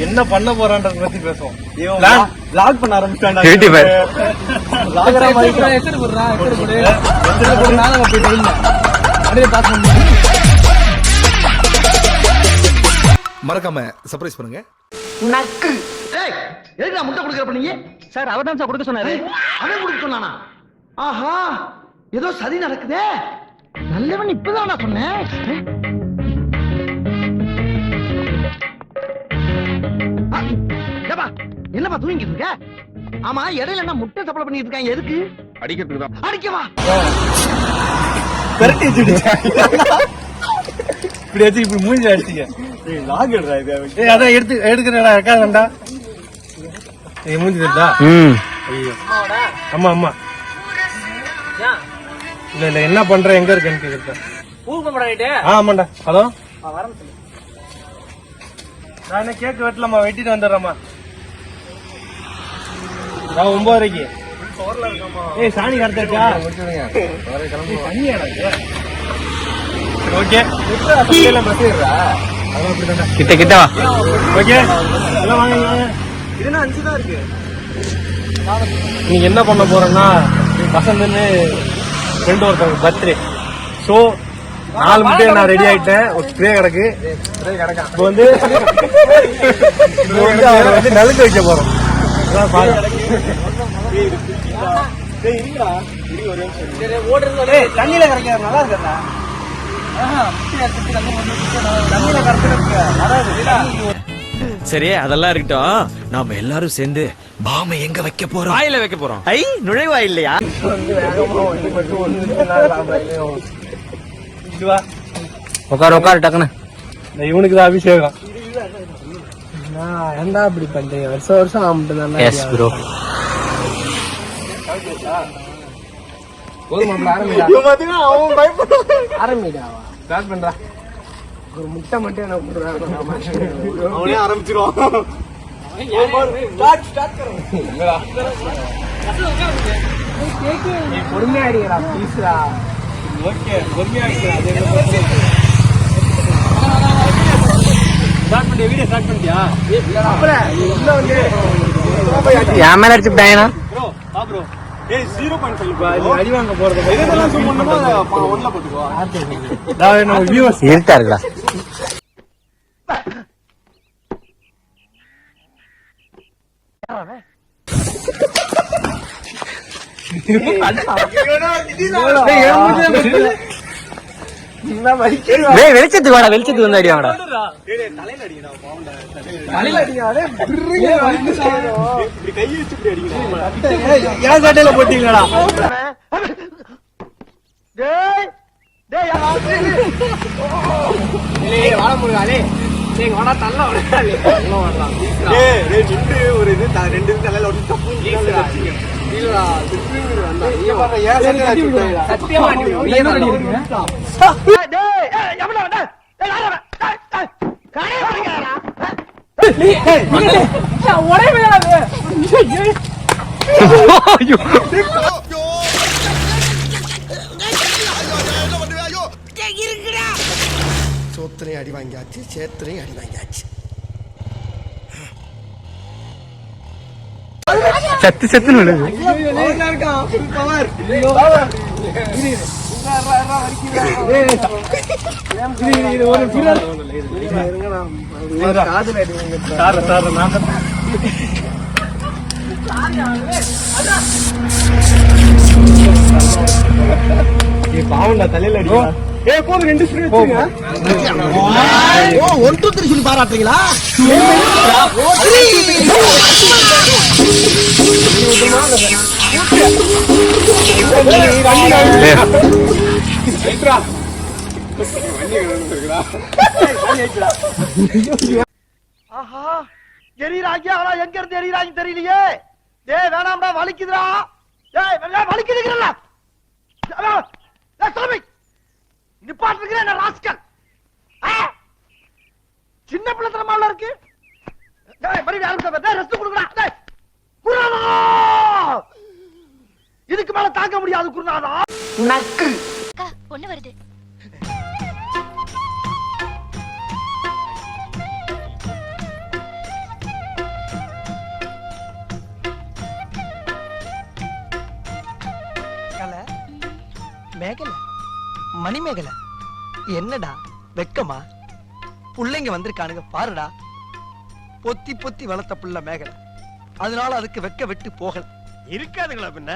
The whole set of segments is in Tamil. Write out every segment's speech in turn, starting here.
என்ன பண்ண போறான்றத பத்தி பேசுவோம். வ்ளாக் பண்ண ஆரம்பிச்சான்டா. மறக்காம சர்ப்ரைஸ் பண்ணுங்க. நக்கு எதுக்கு முட்டை கொடுக்கறப்ப நீங்க? சார் அவர் தான் சார் கொடுக்க சொன்னாரு. அவன் கொடுக்க சொன்னானா? ஆஹா, ஏதோ சதி நடக்குதே. நல்லவன் இப்பதான் நான் சொன்னேன். என்னப்பா தூங்கிட்டு இருக்க? ஆமா, இடையில என்ன முட்டை சப்ளை பண்ணிட்டு இருக்காங்க? எதுக்கு? அடிக்கிறதுக்கு தான். அடிக்கவா? பெரட்டி இப்படி வச்சு இப்படி மூஞ்சி அடிச்சிக்க. அதான் எடுக்கிறடா இருக்காதண்டா. மூஞ்சி தெரியுதா? ஐயோ, அம்மா அம்மா இல்ல என்ன பண்ற, எங்க இருக்கேன்னு கேக்குறேன். ஆமாண்டா. ஹலோ, நான் என்ன கேக் வெட்டலாமா? வெட்டிட்டு வந்துடுறேம்மா. நான் 9:30. ஏய், சாணி கரெக்டா? ஓகே, கிட்ட கிட்ட ஓகே, எல்லாம் வாங்க. இதுனா 5 தான் இருக்கு. நீங்க என்ன பண்ண போறேன்னா, வசந்தன்னு ஃப்ரெண்ட் ஒருத்தவங்க பர்த்டே. ஸோ 4 முட்டையை நான் ரெடி ஆயிட்டேன். ஒரு ஸ்ப்ரே கிடக்கு. இப்போ வந்து அவரை வந்து நலுக்க வைக்க போறோம். தண்ணியில கரைக்க நல்லா இருக்கா? சரி, அதெல்லாம் இருக்கட்டும். நாம எல்லாரும் சேர்ந்து பாம எங்க வைக்க போறோம்? வாயில வைக்க போறோம். ஐ, நுழைவா இல்லையா? உட்காரு டக்குன்னு. இவனுக்கு தான் அபிஷேகம். ஏன்டா அப்படி பண்றீங்க? வருஷம் ஆம்பிட்டு. Yes bro. ஆரம்பிடா. ஸ்டார்ட் பண்றா. ஒரு முட்டை மட்டும் என்ன அவனே ஆரம்பிச்சிருவான். பொறுமையா அடிக்கிறா ப்ளீஸ்ரா. ஓகே, பொறுமையா அடிக்கிறா. ஸ்டார்ட் பண்ணியா? வீடியோ ஸ்டார்ட் பண்ணியா? என் மேல அடிச்சுட்டாங்கண்ணா ப்ரோ. ப்ரோ, ஏய் 0.5 அடி வாங்க போறது. இதெல்லாம் சொன்னோம்னா 1ல போட்டுக்கோ. நான் நம்ம வியூவர்ஸ் இருட்டா இருக்குடா. வெளிச்சத்துக்கு வாடா, வெளிச்சத்துக்கு வந்து அடிவாங்கடா. ஏன் சட்டையில போட்டீங்களா? வாழ முடியாது. ஒரு இது 2 தலையில சோத்திரையும் அடி வாங்கியாச்சு, சேத்திரையும் அடி வாங்கியாச்சு. சத்து சத்து பாவண்டா தலையில அடி. போதும் 2 ஸ்ப்ரே வச்சுங்க. 1 2 3 சொல்லி பாராட்டுறீங்களா? ஆஹா, எரியறாங்க. ஆனா எங்க இருந்து எரியறாங்க தெரியலையே. டேய் வேணாம்டா, வலிக்குதுடா. டேய் வலிக்குதுங்கறல. டேய் நிப்பாட்டுங்கற என்ன ராஸ்கல். சின்ன பிள்ளை தரமால இருக்கு. டேய் மறுபடியும் ஆரம்பிச்சா. டேய் ரெஸ்ட் குடுங்கடா. டேய் குருநாதா, இதுக்கு மேல தாங்க முடியாது குருநாதா. நக்கு பொண்ணு வருது. மேகலை மணிமேகலை என்னடா வெக்கமா புள்ளைங்க வந்திருக்கானுங்க பாருடா. பொத்தி பொத்தி வளர்த்த புள்ள மேகலை, அதனால அதுக்கு வெக்க விட்டு போகல. இருக்காதுங்களா பின்ன?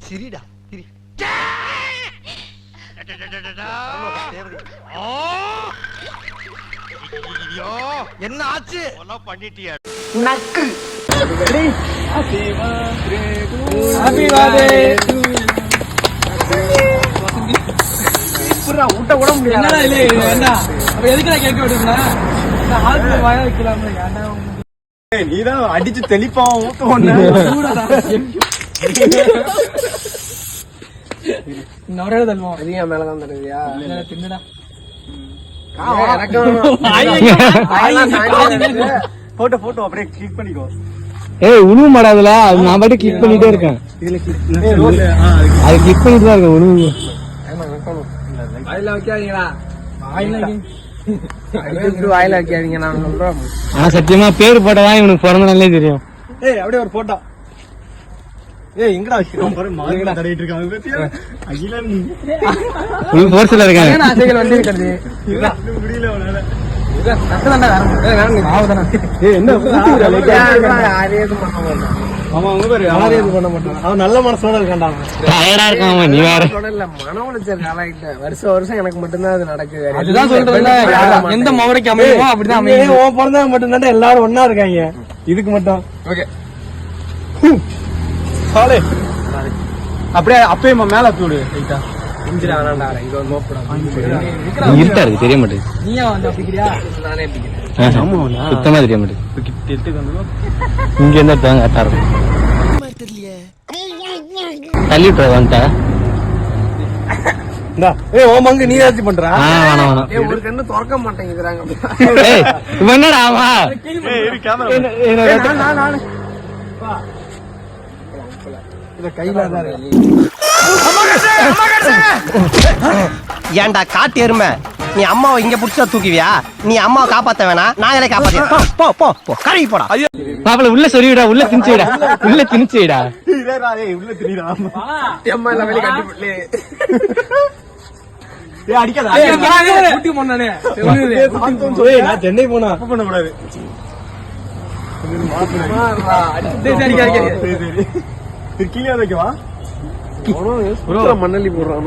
சிரிடா சிரி. என்ன ஆச்சு? பண்ணிட்டியா? நக்கு ஹாப்பி பர்த்டே புறா ஊட்ட கூட முடியாது. என்னடா இல்ல என்ன அப்ப எதுக்கு நான் கேக்க விடுறேன்னா நான் ஆளு வாய வைக்கலாம்ல. ஏன்டா நீதான் அடிச்சு தெளிப்பா ஊத்த ஒண்ணு சூடடா. நவரே தல்வா அதிக மேல தான் தருவியா? இல்ல தின்னடா. போட்டோ அப்படியே கிளிக் பண்ணிக்கோ. ஏய் உணவு மாடாதுல அது நான் பாட்டு கிளிக் பண்ணிட்டே இருக்கேன். அது கிளிக் பண்ணிட்டு தான் இருக்கேன். உணவு வாயில வைக்காதீங்களா? வாயில வைக்காதீங்க. நான் சொல்றேன். ஆனா சத்தியமா பேரு போட்டதான் இவனுக்கு பிறந்த நாளே தெரியும். ஏய் அப்படியே ஒரு போட்டோ. ஏய் எங்கடா வைக்கிறோம் பாரு. மார்க்கெட் தடவிட்டு இருக்காங்க பத்தியா? அகிலன் ஃபுல் ஃபோர்ஸ்ல இருக்காங்க. என்ன ஆசைகள் வந்து இருக்குது. இல்ல முடியல உனால. இது நட்டதானே வேற ஆவுதானே. ஏய் என்ன யாரேது பண்ண மாட்டான். ஆமா அவங்க பேரு யாரேது பண்ண மாட்டான். அவன் நல்ல மனசோட இருக்கான்டா. டயர்டா இருக்கான் நீ வேற. இல்ல மன உளைச்சல் காலாயிட்ட. வருஷம் எனக்கு மட்டும் தான் அது நடக்குது. அதுதான் சொல்றேன்ல எந்த மௌரைக்கு அமையுமோ அப்படிதான் அமையும். ஓ பிறந்தவங்க மட்டும் தான் எல்லாரும் ஒண்ணா இருக்காங்க. இதுக்கு மட்டும். ஓகே. சாலே அப்படியே அப்பயே மேல தூடு ரைட்டா. இன்ஜிரா வேணாம்டா. இங்க ஒரு நோப்புடா. இருட்டா இருக்கு தெரிய மாட்டேங்குது. நீயா வந்து அப்படிங்கறியா? நானே அப்படிங்கறேன். ஆமாண்ணா சுத்தமா தெரிய மாட்டேங்குது. கிட்ட வந்து இங்க இருந்தா தாங்க கரெக்டா இருக்கும். தள்ளி விட்டுற வந்துட்டா. இந்தா ஏய் ஓ மங்க நீ ஏதாச்சும் பண்றா? வேணாம் வேணாம். ஏய் ஒரு கண்ணு திறக்க மாட்டேங்குதுறாங்க. ஏய் இவன் என்னடா ஆமா? ஏய் இரு கேமரா. நான் வா. இத கையில தான் இருக்கு. ஏன்டா காட்டு எருமை, நீ அம்மாவை இங்க புடிச்சா தூக்குவியா? நீ அம்மாவை காப்பாத்த வேணாம், நாங்களே காப்பாத்த. போ போ போ கழுவி போடா. மாப்பிள உள்ள சொல்லிவிடா. உள்ள திணிச்சுடா. உள்ள திணிச்சுடா. இல்லடா ஏய் உள்ள திரிடா. அம்மா எல்லாம் வெளிய கட்டி போடல. ஏய் அடிக்காத. குட்டி பொண்ணானே. ஏய் நான் சென்னை போனா அப்ப பண்ண கூடாது. சரி கீழே வைக்கவா? ப்ரோ மண்ணலி போடுறான்.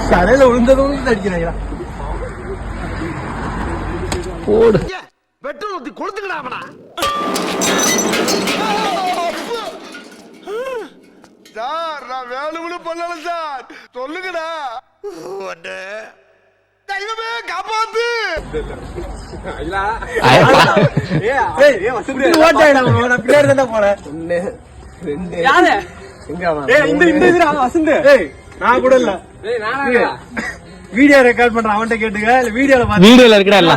சரையில விழுந்ததும் அடிக்கிறாங்களா? போடு. பெட்ரோல் ஊத்தி கொளுத்துக்கடா அவனா. சார் நான் வேணும்னு பண்ணல சார், சொல்லுங்கடா. தெய்வமே காப்பாத்து. நான் கூட இல்ல வீடியோ ரெக்கார்ட் பண்றேன். அவன்கிட்ட கேட்டுக்க. வீடியோல வீடியோல இருக்கடா இல்ல.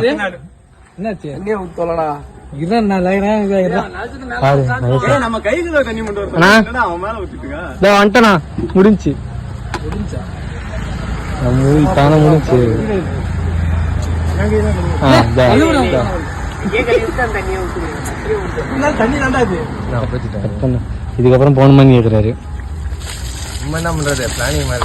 என்னாச்சு? எண்ணெய் ஊத்தலடா. நம்ம கைக்குள்ள தண்ணி மட்டும் அவன் மேல ஊத்திட்டுக்கா. வந்துட்டனா முடிஞ்சு. தானே முடிஞ்சு. தண்ணி தாண்டா இது. இதுக்கப்புறம் போன மாதிரி கேக்குறாரு. என்ன பண்றது? பிளானிங் மாதிரி